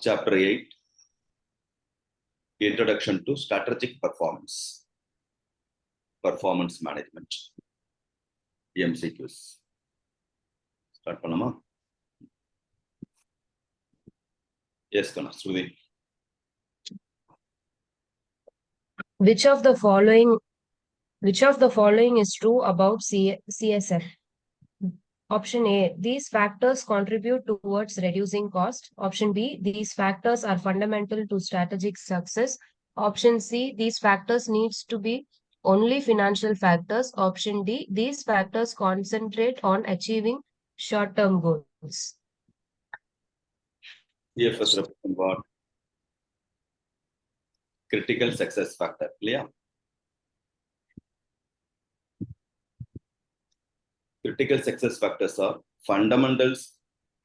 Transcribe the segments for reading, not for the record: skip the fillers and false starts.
Chapter 8, Introduction to Strategic Performance Management, MCQs. Start panama. Yes, Kana, Sruthi. Which of the following is true about CSF? Option A, these factors contribute towards reducing cost. Option B, these factors are fundamental to strategic success. Option C, these factors needs to be only financial factors. Option D, these factors concentrate on achieving short-term goals. CFS represent what? Critical success factor. Clear? Critical success factors are fundamentals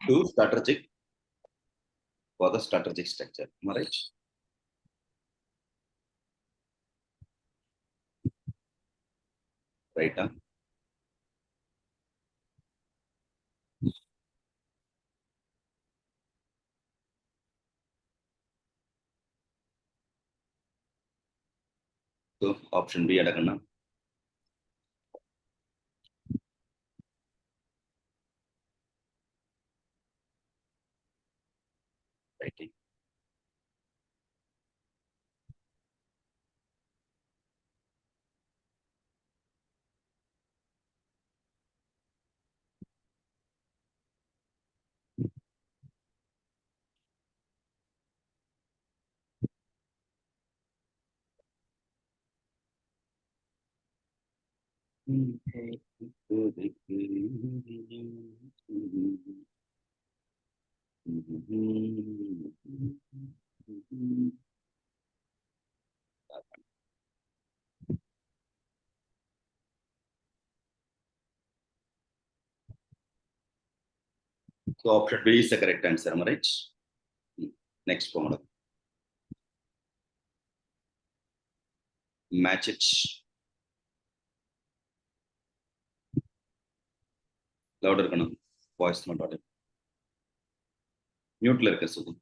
to strategic for the strategic structure. Am I right? Right. Huh? So option B adagana. Right. So option B is the correct answer. Am I right? Next one. Match it. Louder kana. Voice not audible. Mute la irukka Sudhi.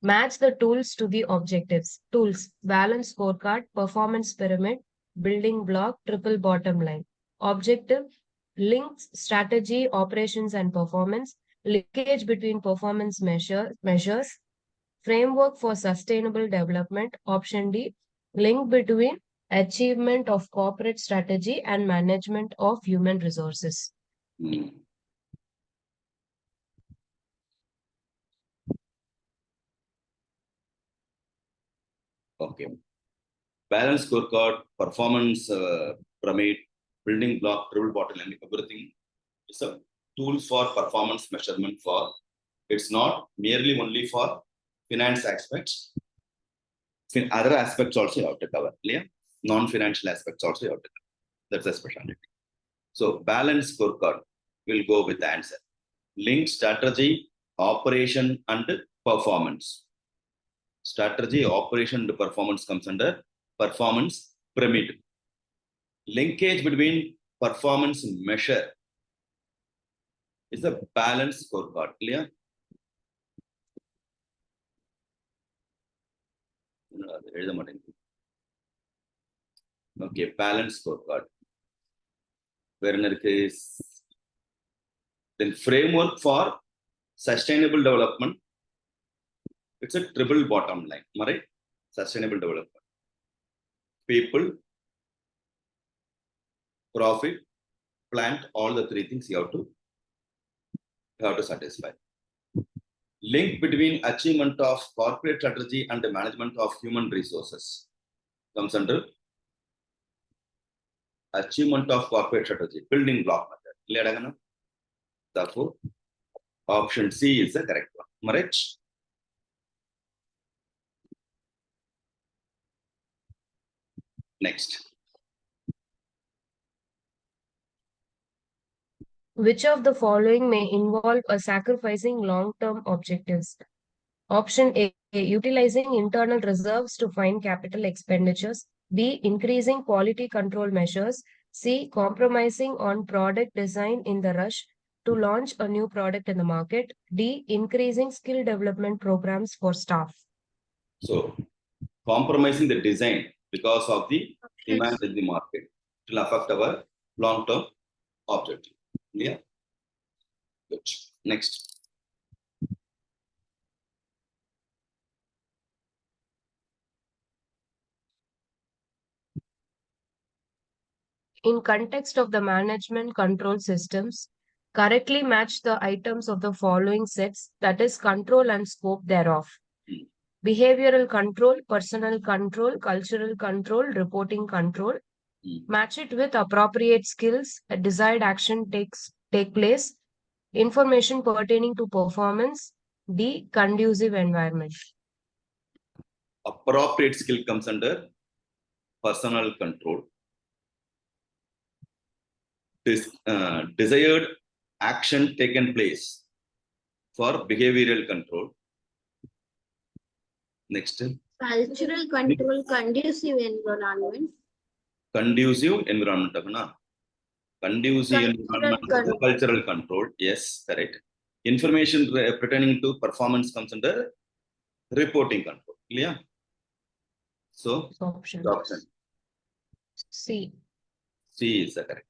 Match the tools to the objectives. Tools, balance scorecard, performance pyramid, building block, triple bottom line. Objective, links, strategy, operations and performance, linkage between performance measures, framework for sustainable development. Option D, link between achievement of corporate strategy and management of human resources. Okay. Balance scorecard, performance pyramid, building block, triple bottom line, everything is a tools for performance measurement for. It's not merely only for finance aspects. Other aspects also you have to cover. Clear? Non-financial aspects also you have to cover. That's a specialty. So balance scorecard will go with the answer. Link strategy, operation and performance. Strategy, operation and performance comes under performance pyramid. Linkage between performance measure is a balance scorecard. Clear? Okay, balance scorecard. Where in the case, then framework for sustainable development. It's a triple bottom line. Right? Sustainable development. People, profit, plant, all the three things you have to satisfy. Link between achievement of corporate strategy and the management of human resources comes under achievement of corporate strategy, building block method. Therefore, option C is the correct one. Right? Next. Which of the following may involve a sacrificing long-term objectives? Option A, utilizing internal reserves to fund capital expenditures. B, increasing quality control measures. C, compromising on product design in the rush to launch a new product in the market. D, increasing skill development programs for staff. So, compromising the design because of the demand in the market will affect our long-term objective. Yeah. Good. Next. In context of the management control systems, correctly match the items of the following sets, that is control and scope thereof. Behavioral control, personal control, cultural control, reporting control. Match it with appropriate skills. A desired action take place. Information pertaining to performance. D, conducive environment. Appropriate skill comes under personal control. Desired action taken place for behavioral control. Next. Cultural control, conducive environment. Conducive environment. Conducive environment, cultural control. Yes, correct. Information pertaining to performance comes under reporting control. Yeah. So, Option C. C is the correct.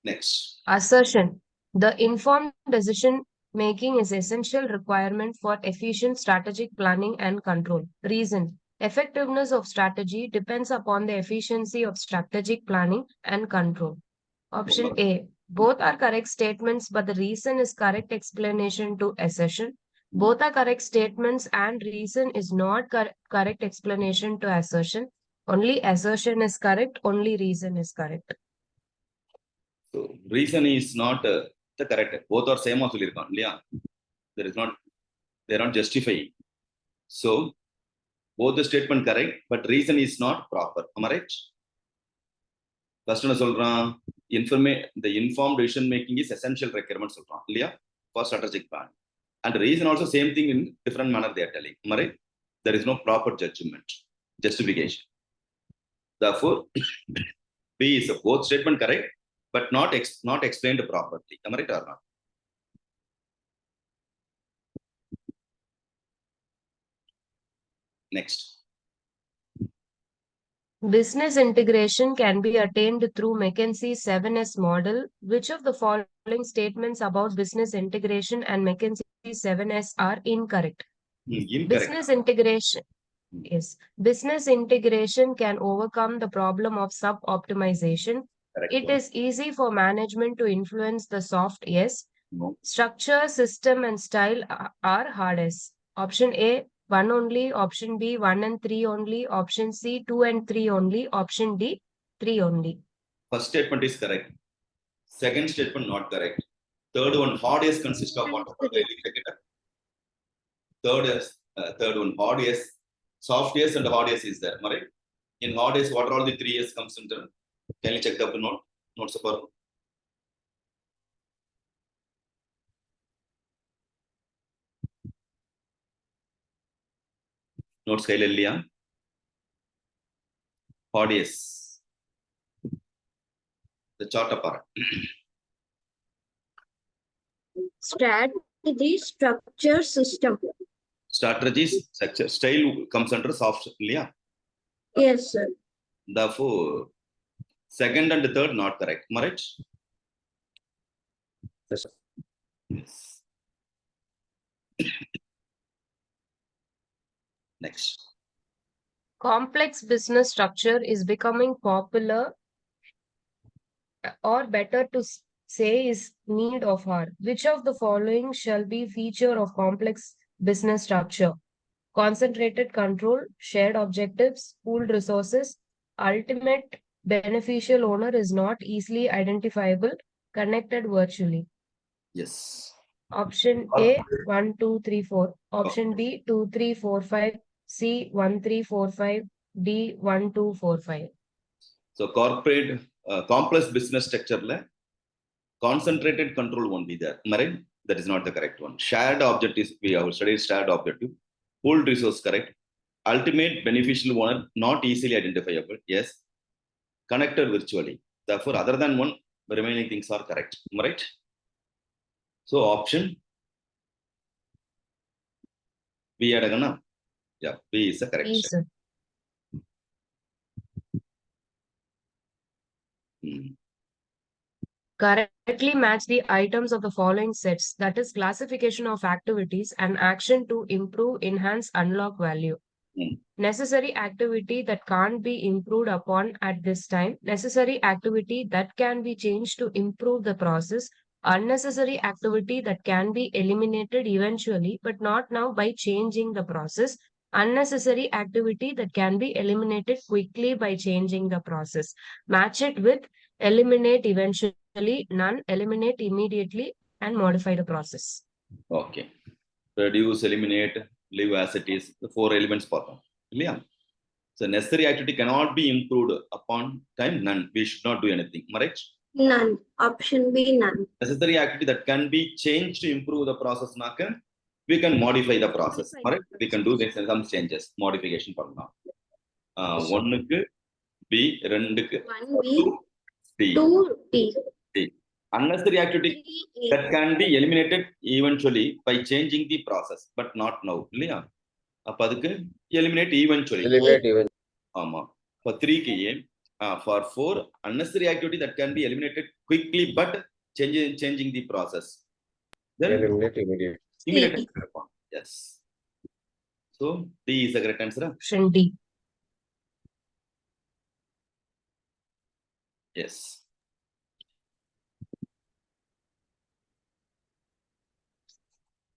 Next. Assertion. The informed decision making is essential requirement for efficient strategic planning and control. Reason. Effectiveness of strategy depends upon the efficiency of strategic planning and control. Option A. Both are correct statements, but the reason is correct explanation to assertion. Both are correct statements and reason is not correct explanation to assertion. Only assertion is correct, only reason is correct. So, reason is not the correct. Both are same also. There is not, they are not justifying. So, both the statement correct, but reason is not proper. Am I right? First one solran, the informed decision making is essential requirement solran, for strategic plan. And the reason also same thing in different manner they are telling. Am I right? There is no proper judgment, justification. Therefore, B is both statement correct, but not explained properly. Am I right or not? Next. Business integration can be attained through McKinsey's 7S model. Which of the following statements about business integration and McKinsey's 7S are incorrect? Incorrect. Business integration. Yes. Business integration can overcome the problem of sub-optimization. It is easy for management to influence the soft yes. No. Structure, system, and style are hard yes. Option A, 1 only. Option B, 1 and 3 only. Option C, 2 and 3 only. Option D, 3 only. First statement is correct. Second statement not correct. Third one, hard yes consists of what? Third one, hard yes. Soft yes and hard yes is there, right? In hard yes, what are all the 3 yes comes into? Can you check the note? Notes for notes kailaliya. Hard yes. The chart apart. Strategy, structure, system. Strategies, structure, style comes under soft. Yes, sir. Therefore, second and third not correct. Am I right? Yes. Next. Complex business structure is becoming popular, or better to say is need of hour. Which of the following shall be feature of complex business structure? Concentrated control, shared objectives, pooled resources, ultimate beneficial owner is not easily identifiable, connected virtually. Yes. Option A, 1, 2, 3, 4. Option B, 2, 3, 4, 5. C, 1, 3, 4, 5. D, 1, 2, 4, 5. So corporate complex business structure, concentrated control won't be there. Right? That is not the correct one. Shared objectives, we have studied shared objective. Pooled resource correct. Ultimate beneficial owner not easily identifiable. Yes. connected virtually. Therefore, other than one, the remaining things are correct. Am I right? So option B adagana. Yeah, B is the correct. B, sir. Correctly match the items of the following sets, that is classification of activities and action to improve, enhance, unlock value. Necessary activity that can't be improved upon at this time, necessary activity that can be changed to improve the process, unnecessary activity that can be eliminated eventually but not now by changing the process, unnecessary activity that can be eliminated quickly by changing the process. Match it with eliminate eventually, none, eliminate immediately, and modify the process. Okay. Reduce, eliminate, leave as it is. The 4 elements perform. Yeah. So necessary activity cannot be improved upon time. None. We should not do anything. Am I right? None. Option B, none. Necessary activity that can be changed to improve the process. We can modify the process. All right? We can do this and some changes. Modification. One B, renduku, 1B, 2D. 2D. D. Unnecessary activity 3A. that can be eliminated eventually by changing the process, but not now. இல்லையா? அப்ப அதுக்கு eliminate eventually. Eliminate even. ஆமா. For 3 for 4 unnecessary activity that can be eliminated quickly but changing the process. Then Eliminate immediate. immediate. Yes. So D is the correct answer. Option D. Yes.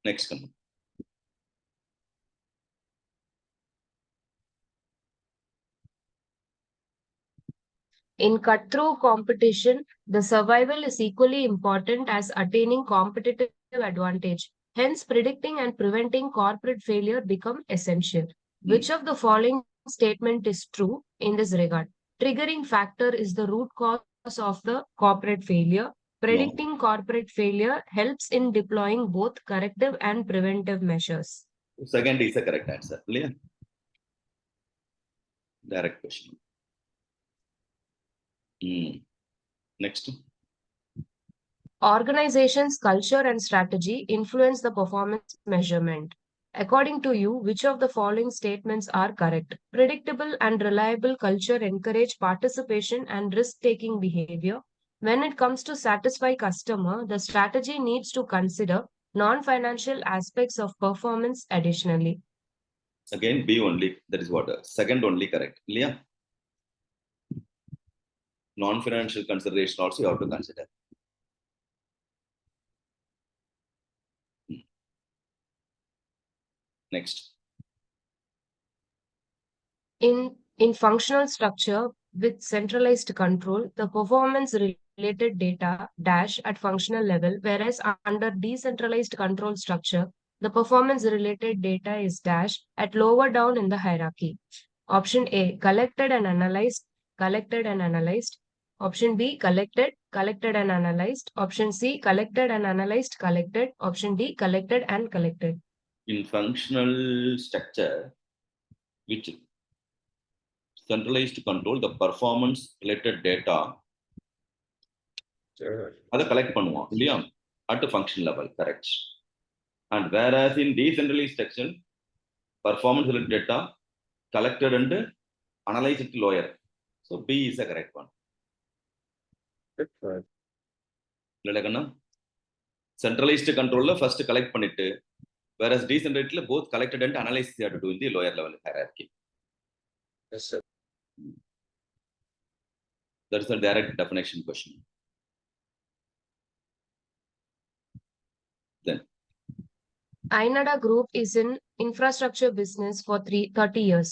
Next one. In cut-through competition, the survival is equally important as attaining competitive advantage. Hence, predicting and preventing corporate failure become essential. Which of the following statement is true in this regard? Triggering factor is the root cause of the corporate failure. Predicting corporate failure helps in deploying both corrective and preventive measures. Second is the correct answer. இல்லையா? Direct question. Next. Organization's culture and strategy influence the performance measurement. According to you, which of the following statements are correct? Predictable and reliable culture encourage participation and risk-taking behavior. When it comes to satisfy customer, the strategy needs to consider non-financial aspects of performance additionally. Again, B only. That is what? Second only correct. இல்லையா? Non-financial consideration also you have to consider. Next. In functional structure with centralized control, the performance related data dash at functional level, whereas under decentralized control structure, the performance related data is dash at lower down in the hierarchy. Option A, collected and analyzed, collected and analyzed. Option B, collected, collected and analyzed. Option C, collected and analyzed, collected. Option D, collected and collected. In functional structure, which centralized control, the performance related data, அதை collect பண்ணுவோம் இல்லையா? At the function level, correct. And whereas in decentralized structure, performance related data collected and analyzed at lower. So B is the correct one. Centralized control first collect பண்ணிட்டு, whereas decentralized both collected and analyzed they have to do in the lower level hierarchy. Yes, sir. That's a direct definition question. Then Ainada Group is in infrastructure business for 30 years.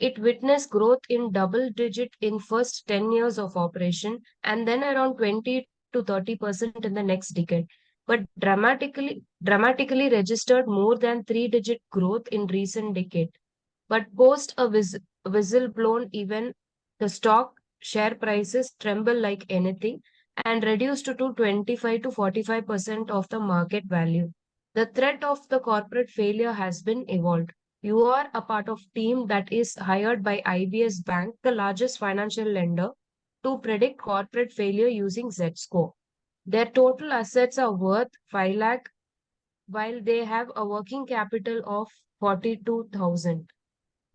It witnessed growth in double digit in first 10 years of operation and then around 20 to 30% in the next decade, but dramatically registered more than 3-digit growth in recent decade. But post a whistle-blown event, the stock share prices tremble like anything and reduced to 25 to 45% of the market value. The threat of the corporate failure has been evolved. You are a part of team that is hired by IBS Bank, the largest financial lender, to predict corporate failure using Z-score. Their total assets are worth 5 lakh while they have a working capital of 42,000.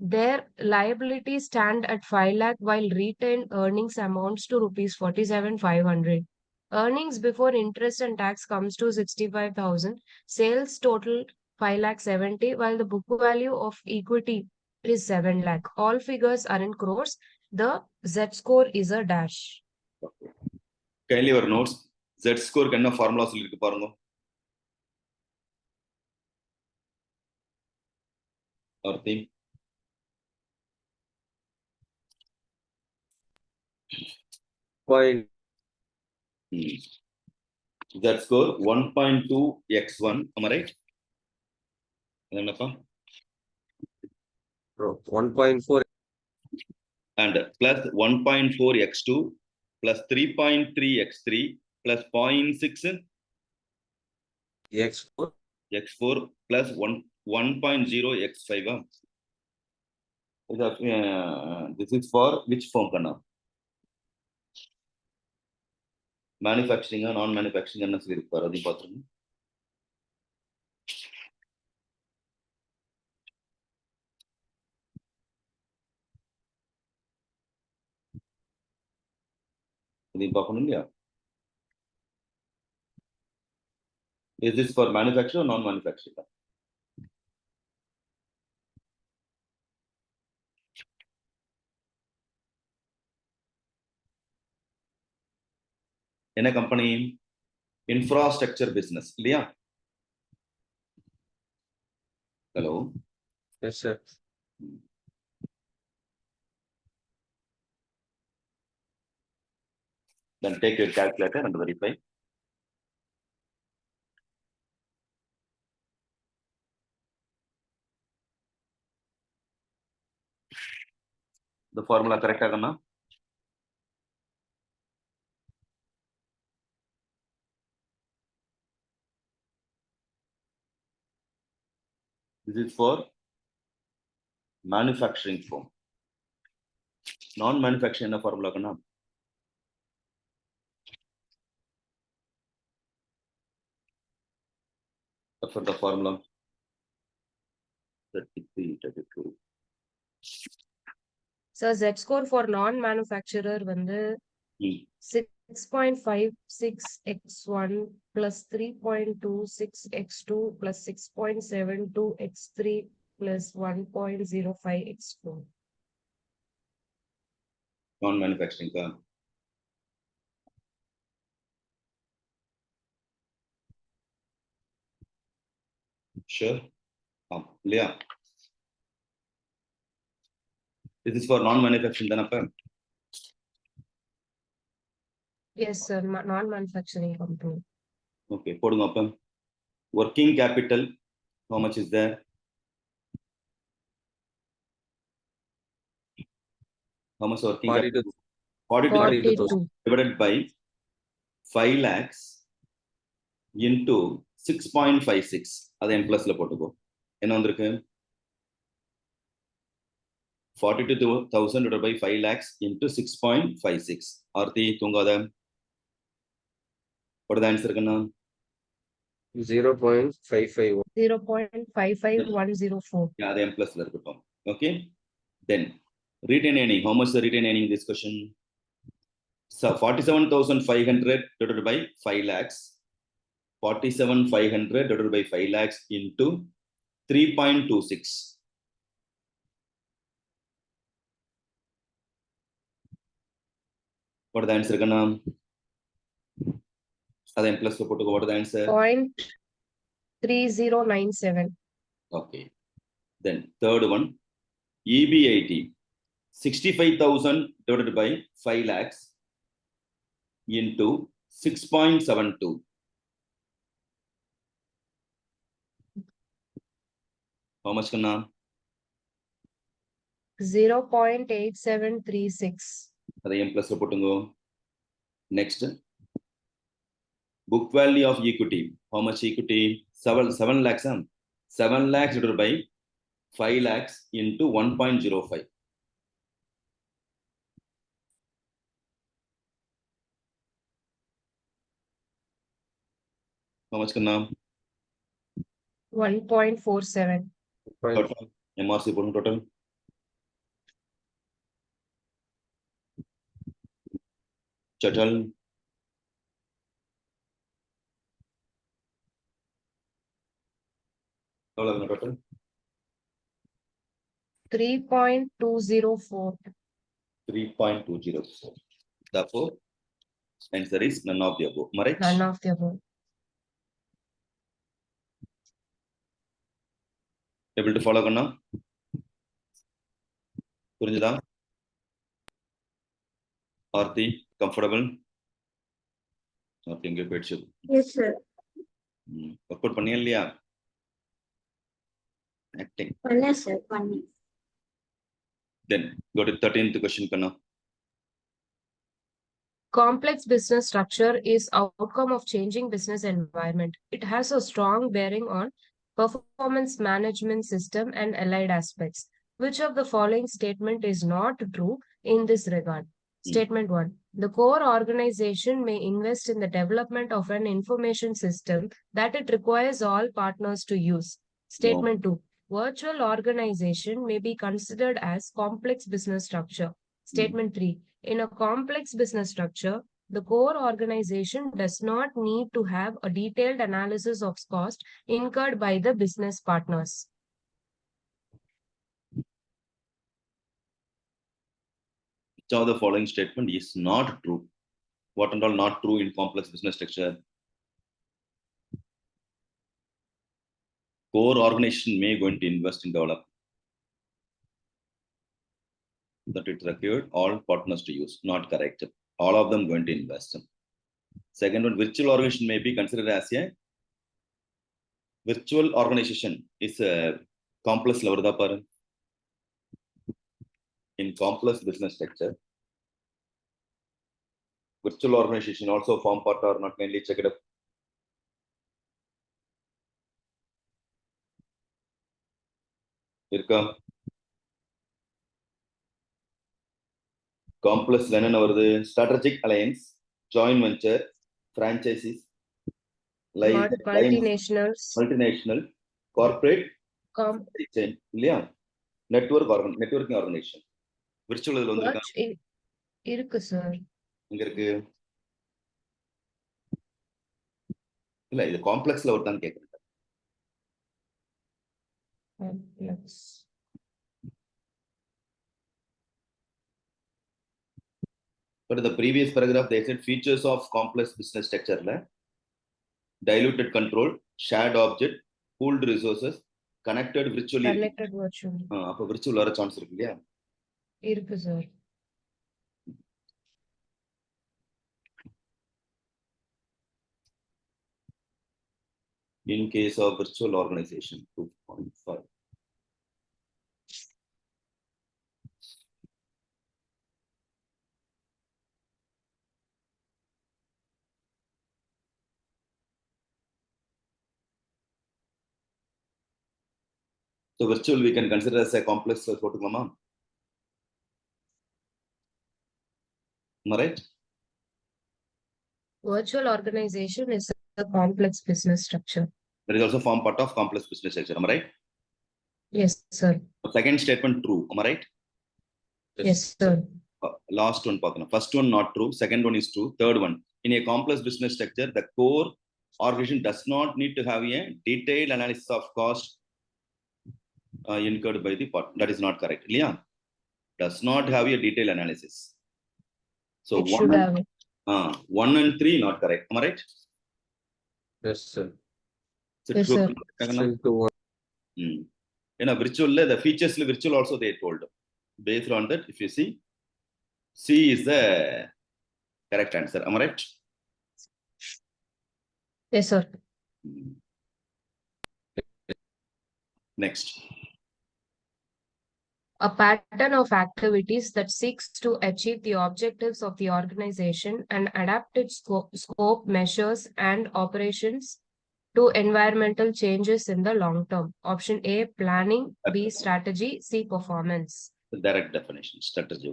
Their liabilities stand at 5 lakh while retained earnings amounts to rupees 47,500. Earnings before interest and tax comes to 65,000. Sales total 5 lakh 70 while the book value of equity is 7 lakh. All figures are in crores. The Z score is a dash. Kindly your notes. Z score என்ன formula சொல்லிருக்கு பாருங்க. Our theme. Point. Z score 1.2 x1. Am I right? என்னப்பா? 1.4 and plus 1.4 x2 plus 3.3 x3 plus 0.6 x4 x4 plus 1.0 x5. This is for which form kana? Manufacturing or non-manufacturing என்ன சொல்லிருப்பாரு அதையும் பார்த்துருங்க. அதையும் பார்க்கணும் இல்லையா? Is this for manufacturing or non-manufacturing? என்ன company? Infrastructure business இல்லையா? Hello. Yes, sir. Then take your calculator and verify. The formula correct agana? This is for manufacturing form. Non-manufacturing என்ன formula agana? For the formula 33, 32. So Z score for non-manufacturer வந்து 6.56 x1 plus 3.26 x2 plus 6.72 x3 plus 1.05 x4. Non-manufacturing ka. Sure. Leah. This is for non-manufacturing Thanappa? Yes, sir. Non-manufacturing company. Okay, போடுங்க அப்ப. Working capital, how much is there? How much working 42. capital? 42,000 divided by 5 lakhs into 6.56. அதை M plus ல போட்டுக்கோ. என்ன வந்திருக்கு? 42,000 divided by 5 lakhs into 6.56. Aarthi, தூங்காத. What is the answer Kanna? 0.551. 0.55104. Yeah, the M plus ல இருக்கட்டும். Okay. Then retain earning. How much the retain earning this question? So 47,500 divided by 5 lakhs. 47,500 divided by 5 lakhs into 3.26. What is the answer gonna? That M plus what is the answer? 0.3097. Okay. Then third one, EBIT 65,000 divided by 5 lakhs into 6.72. How much can 0.8736. that M plus go. Next, book value of equity. How much equity? 7 lakhs. 7 lakhs divided by 5 lakhs into 1.05. How much Kanna? 1.47. Total. MRC total. Total. Total. 3.204. 3.204. Therefore, answer is none of the above. Correct? None of the above. Able to follow Kanna? Purinjada? Aarti, comfortable? Nothing good. Yes, sir. Work out பண்ணியா இல்லையா? Acting. Yes, sir. Funny. Then go to 13th question Kanna. Complex business structure is outcome of changing business environment. It has a strong bearing on performance management system and allied aspects. Which of the following statement is not true in this regard? Statement 1. The core organization may invest in the development of an information system that it requires all partners to use. Statement 2. Virtual organization may be considered as complex business structure. Statement 3. In a complex business structure, the core organization does not need to have a detailed analysis of cost incurred by the business partners. Which of the following statement is not true? What and all not true in complex business structure? Core organization may going to invest in development that it required all partners to use. Not correct. All of them going to invest. Second one, virtual organization may be considered as a virtual organization is a complex level. In complex business structure, virtual organization also form part or not, mainly check it up. Complex strategic alliance, joint venture, franchises, like Multinationals. Multinational, corporate, networking organization. Virtual இருக்கு sir. இங்க இருக்கு. இல்ல இது காம்ப்ளெக்ஸ்ல ஒருதான் கேக்குறேன். Complex. But in the previous paragraph, they said features of complex business structure, diluted control, shared object, pooled resources, connected virtually. Connected virtually. அப்ப virtual வர chance இருக்கு இல்லையா? இருக்கு sir. In case of virtual organization, 2.5. So virtual we can consider as a complex photogram. Am I right? Virtual organization is a complex business structure. That is also form part of complex business structure. Am I right? Yes, sir. Second statement true. Am I right? Yes, sir. Last one, first one not true. Second one is true. Third one, in a complex business structure, the core organization does not need to have a detailed analysis of cost incurred by the part. That is not correct. Leon does not have a detailed analysis. So it should have it. 1 and 3 not correct. Am I right? Yes, sir. Yes, sir. In a virtual, the features virtual also they told. Based on that, if you see, C is the correct answer. Am I right? Yes, sir. Next. A pattern of activities that seeks to achieve the objectives of the organization and adapt its scope, measures, and operations to environmental changes in the long term. Option A, planning. B, strategy. C, performance. The direct definition, strategy.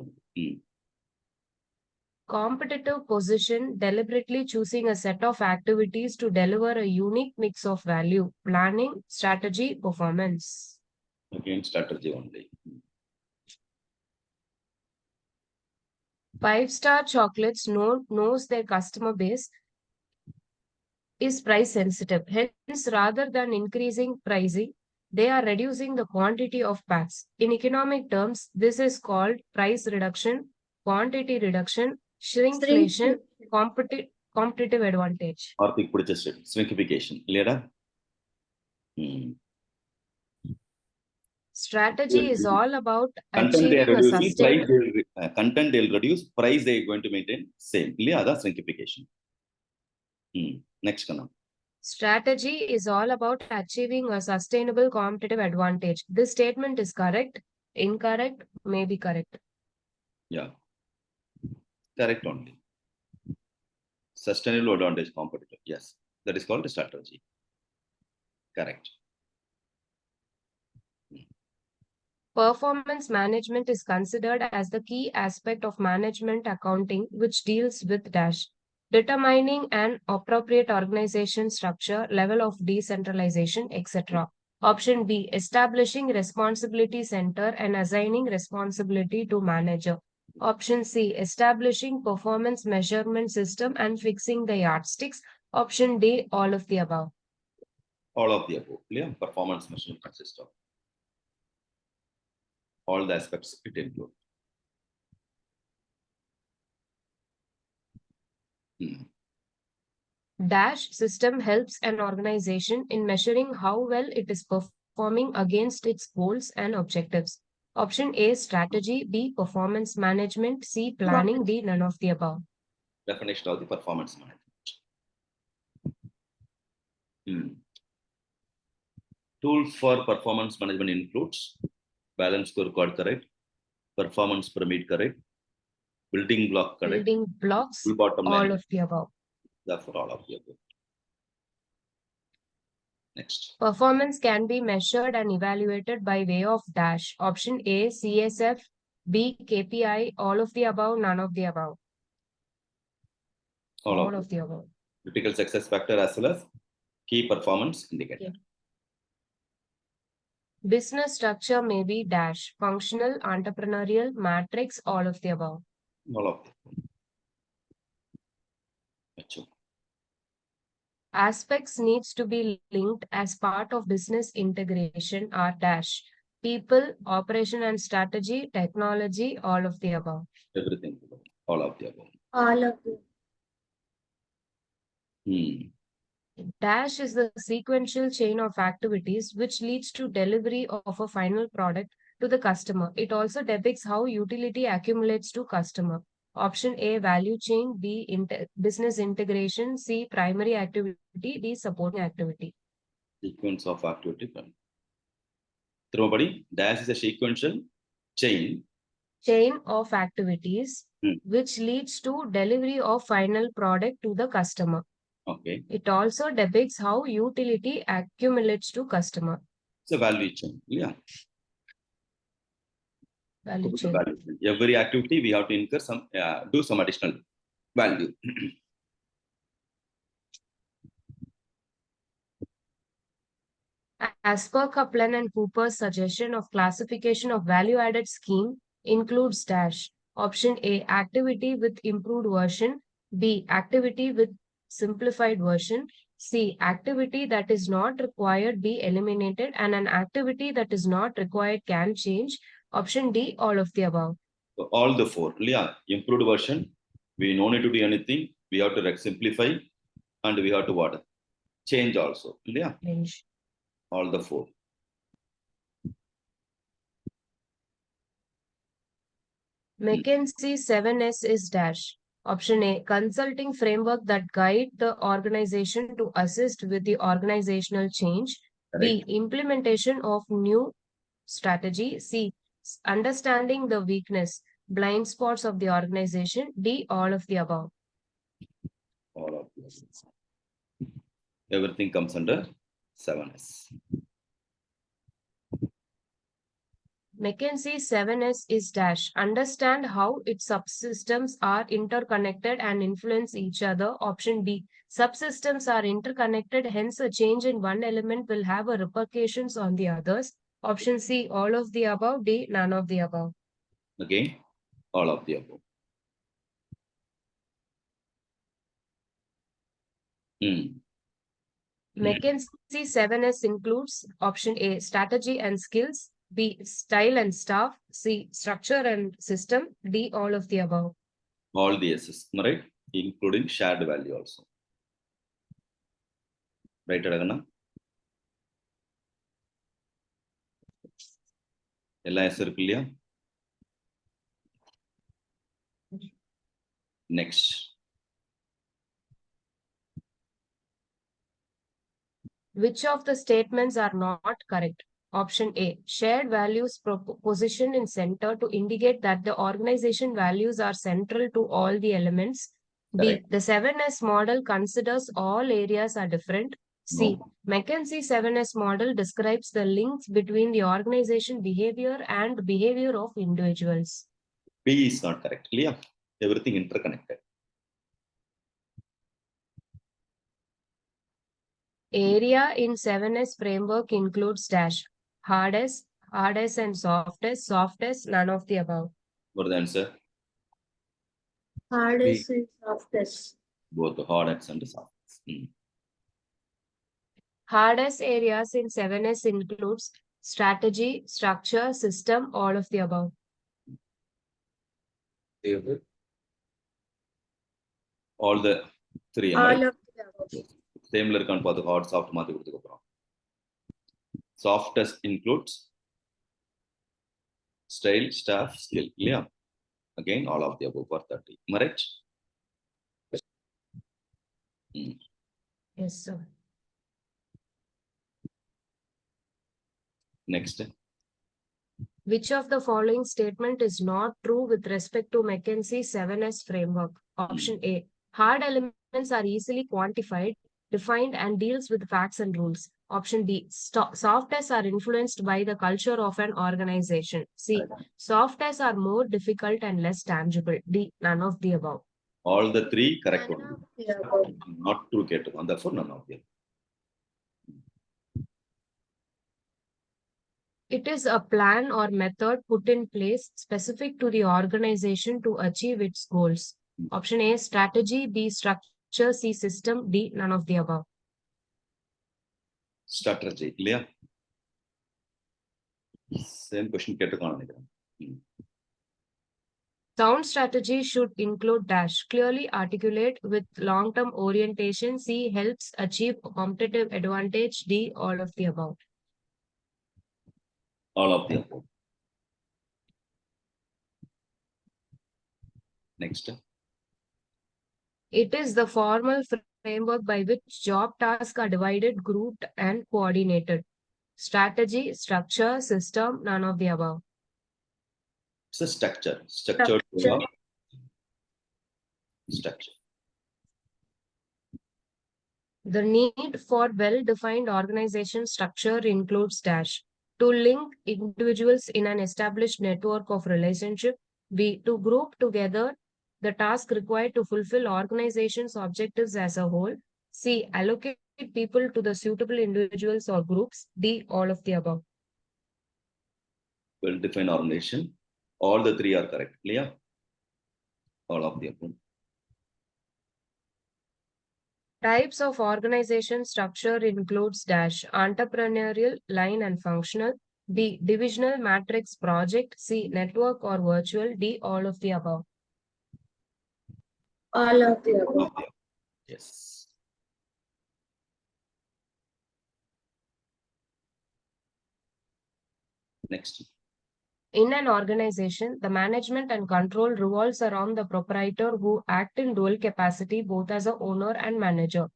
Competitive position, deliberately choosing a set of activities to deliver a unique mix of value, planning, strategy, performance. Again, strategy only. 5-star chocolates knows their customer base is price sensitive. Hence, rather than increasing pricing, they are reducing the quantity of packs. In economic terms, this is called price reduction, quantity reduction, shrinkflation, competitive advantage. Arthik put just shrinkification. Clear? Strategy is all about Content they are achieving a reducing, price sustainable. content they'll reduce, price they are going to maintain same. Clear? That's shrinkification. Next one. Strategy is all about achieving a sustainable competitive advantage. This statement is correct, incorrect, may be correct. Yeah. Correct only. Sustainable advantage competitive. Yes. That is called a strategy. Correct. Performance management is considered as the key aspect of management accounting, which deals with dash determining an appropriate organization structure, level of decentralization, etc. Option B, establishing responsibility center and assigning responsibility to manager. Option C, establishing performance measurement system and fixing the yardsticks. Option D, all of the above. All of the above. Clear? Performance measurement system. All the aspects it includes. Dash system helps an organization in measuring how well it is performing against its goals and objectives. Option A, strategy. B, performance management. C, planning. D, none of the above. Definition of the performance management. Tools for performance management includes balance scorecard correct, performance pyramid correct, building block correct, Building blocks, full bottom line. all of the above. Therefore, all of the above. Next. Performance can be measured and evaluated by way of dash. Option A, CSF. B, KPI. All of the above, none of the above. All of the above. Critical success factor as well as key performance indicator. Yeah. Business structure may be dash, functional, entrepreneurial, matrix, all of the above. All of them. Aspects needs to be linked as part of business integration are dash, people, operation and strategy, technology, all of the above. Everything. All of the above. All of them. Dash is the sequential chain of activities which leads to delivery of a final product to the customer. It also depicts how utility accumulates to customer. Option A, value chain. B, business integration. C, primary activity. D, supporting activity. Sequence of activity. Everybody, dash is a sequential chain. Chain of activities which leads to delivery of final product to the customer. Okay. It also depicts how utility accumulates to customer. It's a value chain. Yeah. Value chain. Every activity we have to incur some, do some additional value. As per Kaplan and Cooper's suggestion of classification of value-added scheme includes dash. Option A, activity with improved version. B, activity with simplified version. C, activity that is not required be eliminated and an activity that is not required can change. Option D, all of the above. So all the four. Yeah. Improved version. We no need to do anything. We have to simplify and we have to what? Change also. Yeah. Change. All the four. McKinsey 7S is dash. Option A, consulting framework that guide the organization to assist with the organizational change. B, implementation of new strategy. C, understanding the weakness, blind spots of the organization. D, all of the above. All of the above. Everything comes under 7S. McKinsey 7S is dash. Understand how its subsystems are interconnected and influence each other. Option B. Subsystems are interconnected, hence a change in one element will have a repercussions on the others. Option C. All of the above. D. None of the above. Again, all of the above. McKinsey 7S includes option A. Strategy and skills. B. Style and staff. C. Structure and system. D. All of the above. All the S's, right? Including shared value also. Right, Adagana? Ella S irukku illaya? Next. Which of the statements are not correct? Option A. Shared values positioned in center to indicate that the organization values are central to all the elements. Correct. B. The 7S model considers all areas are different. C. No. McKinsey 7S model describes the links between the organization behavior and behavior of individuals. B is not correct. Clear? Everything interconnected. Area in 7S framework includes dash. Hardest and softest, none of the above. What is the answer? Hardest and softest. Both the hardest and the softest. Hardest areas in 7S includes strategy, structure, system, all of the above. All the three. All Right? of the above. Yes. Same learn path hard, soft mathi kodukku. Softest includes style, staff, skill. Clear? Again, all of the above for 30. Am I right? Yes, sir. Next. Which of the following statement is not true with respect to McKinsey 7S framework? Option A. Hard elements are easily quantified, defined, and deals with facts and rules. Option B. Softness are influenced by the culture of an organization. C. Softness are more difficult and less tangible. D. None of the above. All the three correct None one. of the above. Not true, Ketu. And therefore, none of them. It is a plan or method put in place specific to the organization to achieve its goals. Option A, strategy. B, structure. C, system. D, none of the above. Strategy. Clear? Same question, Ketu. Sound strategy should include dash. Clearly articulate with long-term orientation. C, helps achieve competitive advantage. D, all of the above. All of the above. Next. It is the formal framework by which job tasks are divided, grouped, and coordinated. Strategy, structure, system, none of the above. It's a structure. Structured structure. The need for well-defined organization structure includes dash. To link individuals in an established network of relationship. B, to group together the task required to fulfill organization's objectives as a whole. C, allocate people to the suitable individuals or groups. D, all of the above. Well-defined organization. All the three are correct. Clear? All of the above. Types of organization structure includes dash. Entrepreneurial, line and functional. B, divisional, matrix, project. C, network or virtual. D, all of the above. All of the above. Yes. Next. In an organization, the management and control revolves around the proprietor who act in dual capacity both as a owner and manager.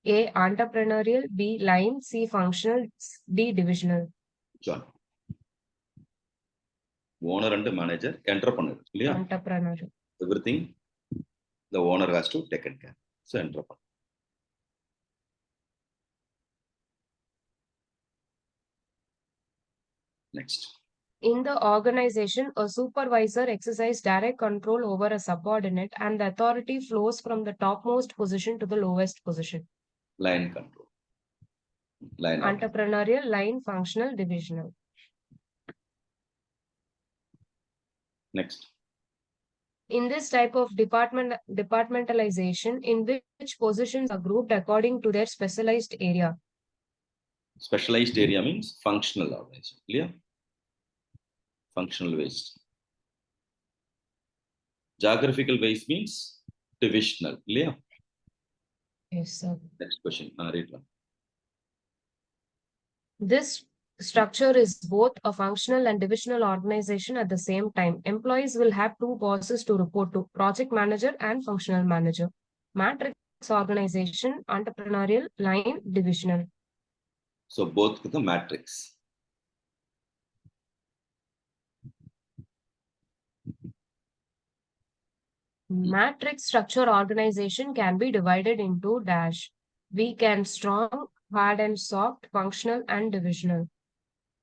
A, entrepreneurial. B, line. C, functional. D, divisional. John. Owner and manager, entrepreneur. Clear? Entrepreneurial. Everything the owner has to take care. So entrepreneur. Next. In the organization, a supervisor exercises direct control over a subordinate, and the authority flows from the topmost position to the lowest position. Line control. Line organization. Entrepreneurial, line, functional, divisional. Next. In this type of departmentalization, in which positions are grouped according to their specialized area. Specialized area means functional organization. Clear? Functional waste. Geographical waste means divisional. Clear? Yes, sir. Next question. Read one. This structure is both a functional and divisional organization at the same time. Employees will have two bosses to report to, project manager and functional manager. Matrix organization, entrepreneurial, line, divisional. So both with the matrix. Matrix structure organization can be divided into dash, weak and strong, hard and soft, functional and divisional.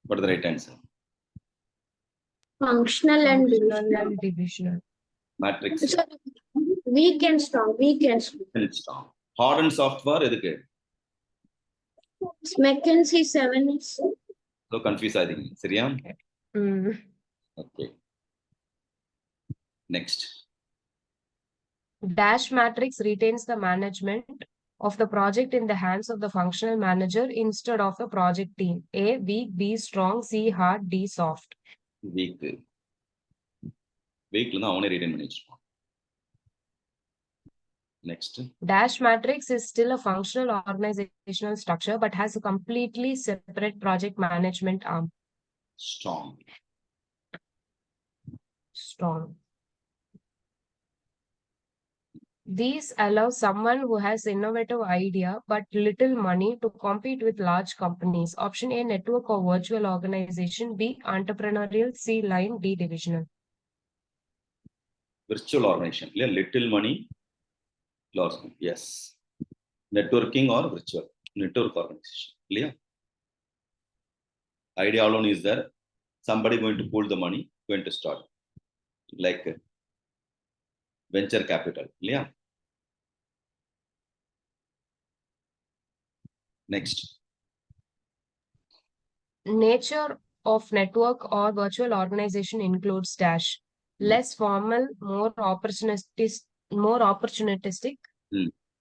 What is the right answer? Functional and divisional. Matrix. Sorry. Weak and strong. Weak and strong. And strong. Hard and soft for educate. McKinsey 7 is So confused, I think. Siriam? Okay. Next. Dash matrix retains the management of the project in the hands of the functional manager instead of the project team. A, weak, B, strong, C, hard, D, soft. Weak. Weak na only retain manage. Next. Dash matrix is still a functional organizational structure but has a completely separate project management arm. Strong. Strong. These allow someone who has innovative idea but little money to compete with large companies. Option A, network or virtual organization. B, entrepreneurial. C, line. D, divisional. Virtual organization. Yeah, little money. Lots. Yes. Networking or virtual. Network organization. Clear? Idea alone is there. Somebody going to pull the money, going to start. Like venture capital. Clear? Next. Nature of network or virtual organization includes dash. Less formal, more opportunistic,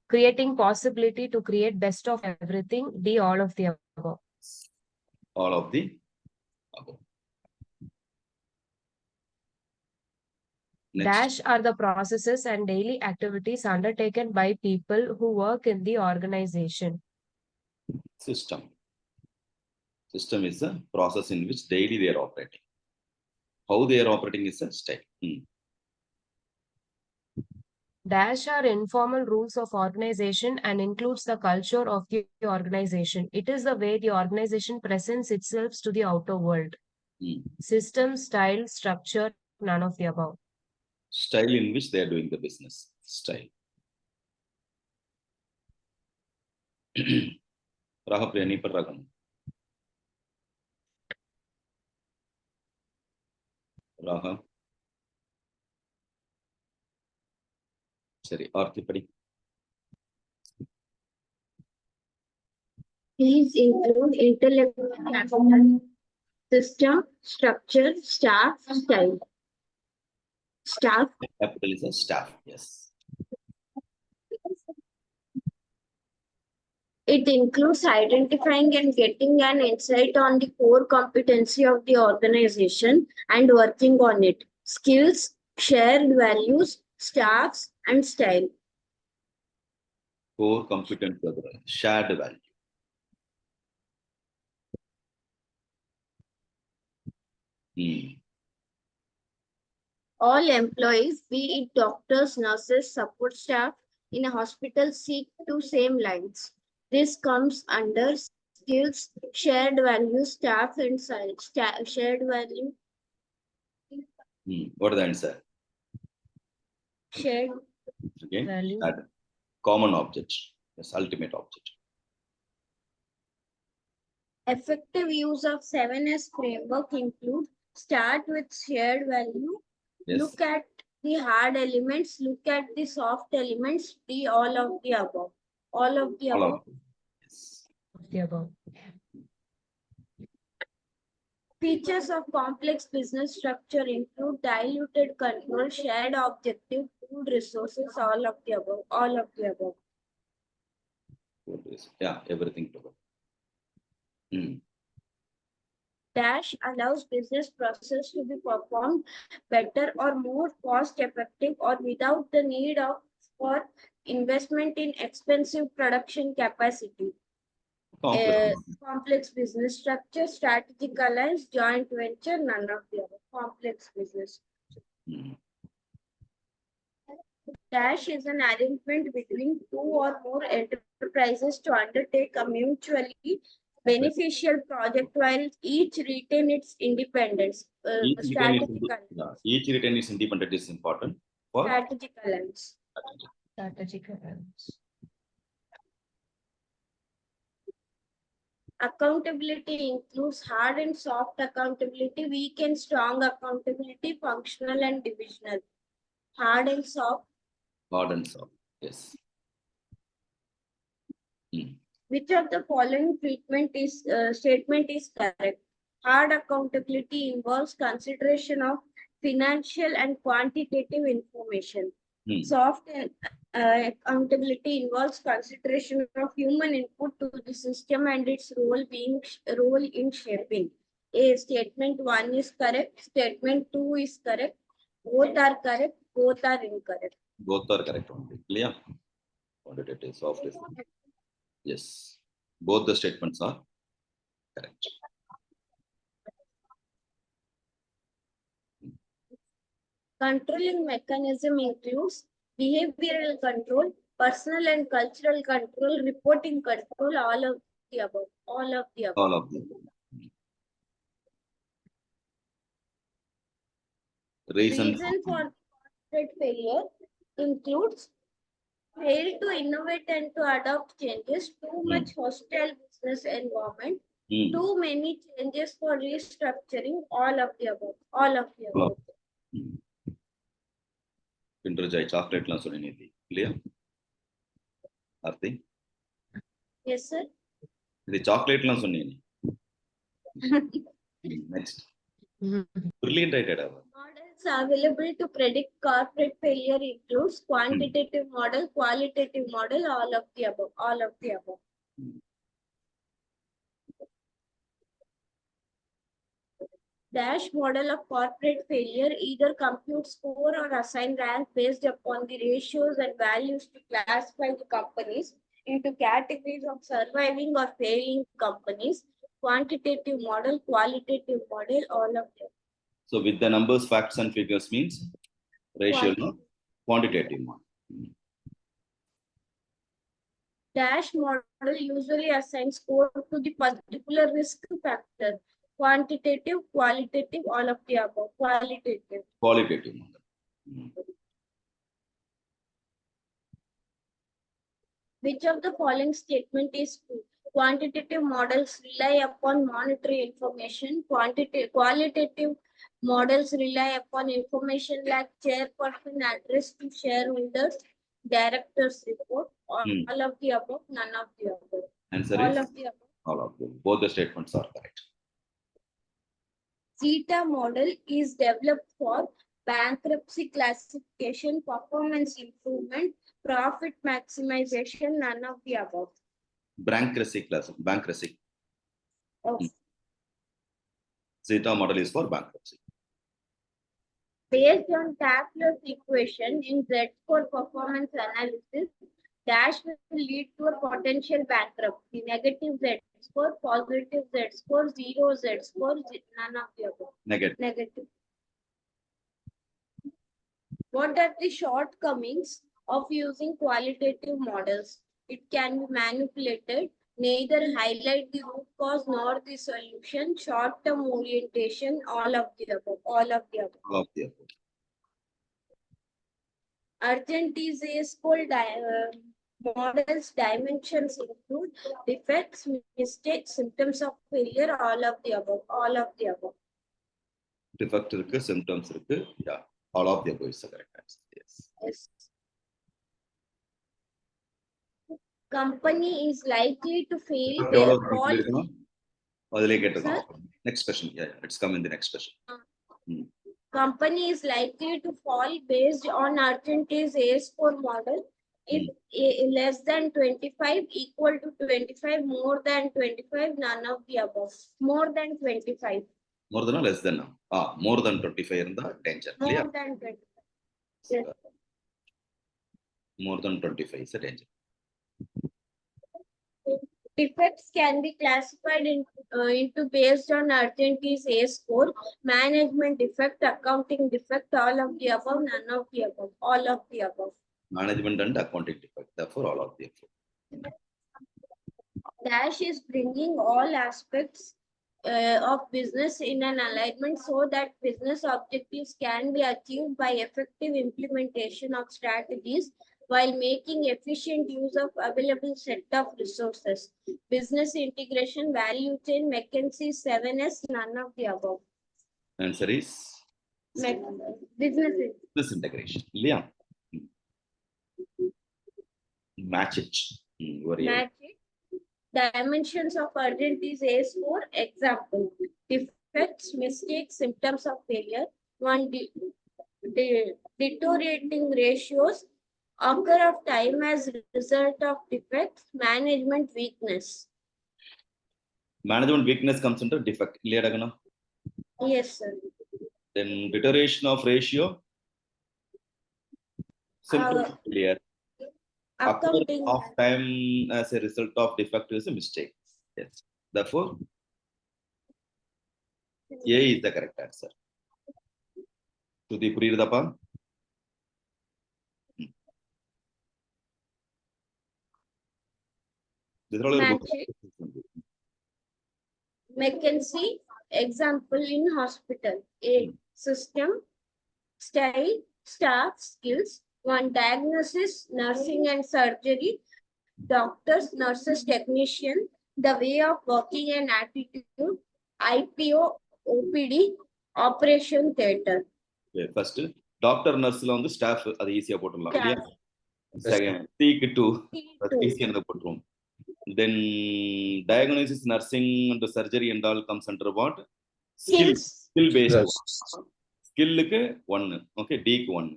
creating possibility to create best of everything. D, all of the above. All of the above. Next. Dash are the processes and daily activities undertaken by people who work in the organization. System. System is a process in which daily they are operating. How they are operating is a style. Dash are informal rules of organization and includes the culture of the organization. It is the way the organization presents itself to the outer world. System, style, structure, none of the above. Style in which they are doing the business. Style. Raha Priyani par Ragam. Raha. Sorry, Arthi padi. These include intellectual capital, system, structure, staff, style. Staff. Capital is a staff. Yes. It includes identifying and getting an insight on the core competency of the organization and working on it. Skills, shared values, staffs, and style. Core competence, shared value. All employees, be it doctors, nurses, support staff in a hospital, seek to same lines. This comes under skills, shared value, staff, and shared value. What is the answer? Shared value. Common object. Yes, ultimate object. Effective use of 7S framework include Start with shared value. Yes. Look at the hard elements. Look at the soft elements. The all of the above. All of the All above. of them. Yes. The above. Features of complex business structure include diluted control, shared objective, pooled resources, all of the above. All of the above. Yeah, everything together. Dash allows business process to be performed better or more cost effective or without the need of for investment in expensive production capacity. Complex. Complex business structure, strategic alliance, joint venture, none of the other. Complex business. Mm. Dash is an arrangement between two or more enterprises to undertake a mutually beneficial project while each retain its independence. Each return is Strategic alliance. each return is independent is important for Strategic alliance. Strategic alliance. Accountability includes hard and soft accountability, weak and strong accountability, functional and divisional. Hard and soft. hard and soft. Yes. Which of the following statement is correct? Hard accountability involves consideration of financial and quantitative information. Hmm. Soft accountability involves consideration of human input to the system and its role in shaping. Statement 1 is correct. Statement 2 is correct. Both are correct. Both are incorrect. Both are correct only. Clear? Quantitative, soft is. Yes. Both the statements are correct. Controlling mechanism includes behavioral control, personal and cultural control, reporting control, all of the above. All of the above. All of them. Reason For corporate failure includes fail to innovate and to adopt changes, too much hostile business environment, too many changes for restructuring, all of the above. All of the above. Kinder Joy chocolate la soninidi. Clear? Arthi? Yes, sir. The chocolate la sonini. Next. Brilliant idea. Models available to predict corporate failure includes quantitative model, qualitative model, all of the above. All of the above. Dash model of corporate failure either compute score or assign rank based upon the ratios and values to classify the companies into categories of surviving or failing companies. Quantitative model, qualitative model, all of them. So with the numbers, facts and figures means ratio, quantitative model. Dash model usually assigns score to the particular risk factor. Quantitative, qualitative, all of the above. Qualitative. Qualitative model. Which of the following statement is true? Quantitative models rely upon monetary information. Qualitative models rely upon information like chairperson address to shareholders, director's report, all of the above, none of the above. Answer all is of the above. all of them. Both the statements are correct. Zeta model is developed for bankruptcy classification, performance improvement, profit maximization, none of the above. Bankruptcy class. Bankruptcy. Oh. Zeta model is for bankruptcy. Based on Kapler's equation in Z-score performance analysis, dash will lead to a potential bankruptcy. Negative Z-score, positive Z-score, zero Z-score, none of the above. Negative. What are the shortcomings of using qualitative models? It can be manipulated, neither highlight the root cause nor the solution, short-term orientation, all of the above. All of the above. All of the above. Urgent is a school models dimensions include defects, mistakes, symptoms of failure, all of the above. All of the above. defect இருக்கு, symptoms இருக்கு. Yeah, all of the above is the correct answer. Yes. Yes. Company is likely to fail their எவ்வளவு call. இருக்கணும் அதிலே Sir? கேட்டிருக்கோம். Next question. Yeah, it's come in the next question. Company is likely to fall based on Argentina's A4 model. If less than 25, equal to 25, more than 25, none of the above. More than 25. More than or less than? More than 25 இருந்தா danger. More than 25. Yes. More than 25 is a danger. Defects can be classified into based on Argentina's A score, management defect, accounting defect, all of the above, none of the above, all of the above. Management and accounting defect. Therefore, all of the above. Dash is bringing all aspects of business in an alignment so that business objectives can be achieved by effective implementation of strategies while making efficient use of available set of resources. Business integration, value chain, McKinsey 7S, none of the above. Answer is Business integration. இல்லையா? Match it. Match it. Dimensions of Argentina's A score. Example: defects, mistakes, symptoms of failure. One, deteriorating ratios occur of time as result of defects. Management weakness. Management weakness comes under defect. இல்லையா ரகனா? Yes, sir. Then deterioration of ratio. Symptoms of failure. Accounting of time as a result of defect is a mistake. Yes. Therefore, A is the correct answer. Shruti, புரியுதாப்பா? McKinsey example in hospital. A system, style, staff, skills. One, diagnosis, nursing and surgery, doctors, nurses, technician, the way of working and attitude, IPO, OPD, operation theater. Okay, first, doctor, nurse, staff, அது ஈஸியா போட்டுடலாம் இல்லையா? Second, T2, easy போட்டுருவோம். Then diagnosis, nursing and surgery and all comes under what? Skill based. Skill க்கு 1. Okay, D க்கு 1.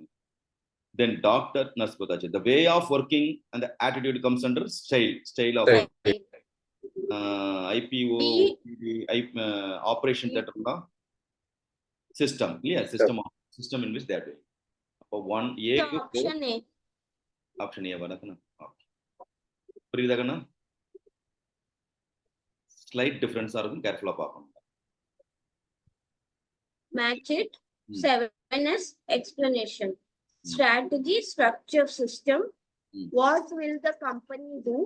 Then doctor, nurse போதாச்சு. The way of working and the attitude comes under style of IPO, operation theater system. Yeah, system in which they are doing. For 1A, option A வணக்கண்ணா. புரியுதாங்கண்ணா? Slight difference இருக்கும், careful பார்க்கணும். Match it. 7S explanation. Strategy, structure, system. What will the company do?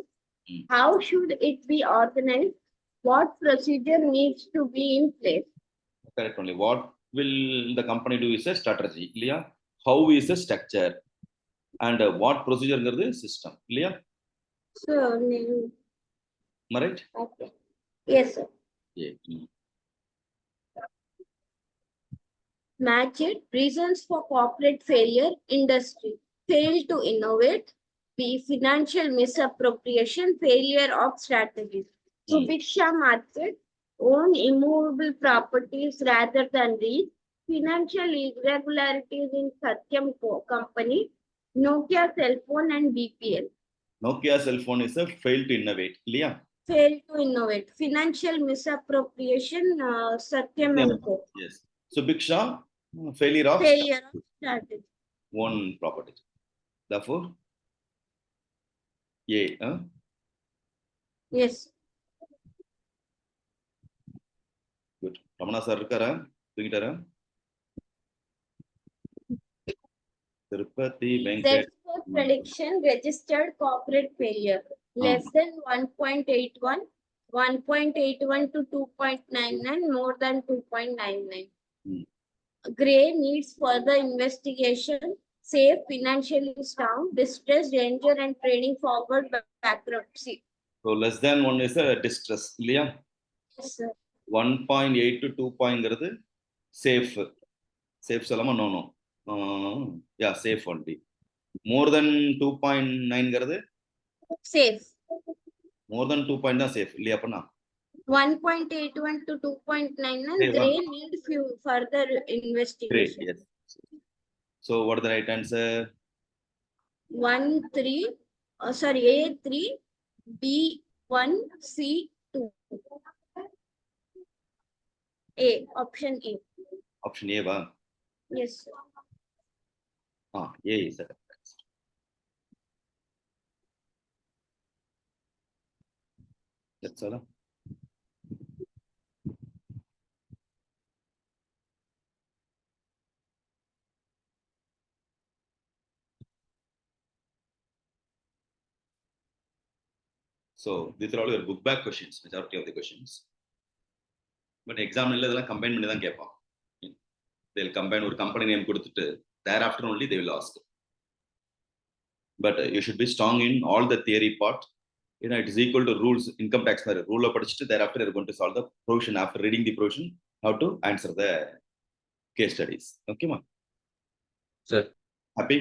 How should it be organized? What procedure needs to be in place? Correct only. What will the company do is a strategy. Ilya? How is the structure? And what procedure is the system? Ilya? So, am I right? Okay. Yes, sir. Yeah. Match it. Reasons for corporate failure. Industry. Fail to innovate. B. Financial misappropriation. Failure of strategies. Subiksha market. Own immovable properties rather than these. Financial irregularities in Satyam company. Nokia cell phone and BPL. Nokia cell phone is a fail to innovate. Ilya? Fail to innovate. Financial misappropriation. Satyam and Co. Yes. So Biksha, failure of strategy. One property. Therefore, A. Yes. Good. Ramana sir irukara? Thungitara? Tirupati Venkat. Prediction registered corporate failure. Less than 1.81, 1.81 to 2.99, more than 2.99. Gray needs further investigation. Safe, financially sound, distress, danger, and training forward bankruptcy. So less than 1 is a distress. Ilya? Yes, sir. 1.8 to 2 point safe. Safe Salama, no. Yeah, safe only. More than 2.9 garade? Safe. More than 2 da safe. 1.81 to 2.9 and gray need few further investigation. Great, yes. So what is the right answer? 1, 3, A3, B1, C2. Option A. Option A, ba? Yes, sir. A is the correct answer. That's all. So these are all your book back questions, majority of the questions. But exam combine பண்ணி தான் கேட்பான். They'll combine ஒரு company name கொடுத்துட்டு thereafter only they will ask. But you should be strong in all the theory part. You know, it is equal to rules, income tax rule படிச்சிட்டு thereafter you're going to solve the provision. After reading the provision, how to answer the case studies. Okay, ma? Sir. Happy?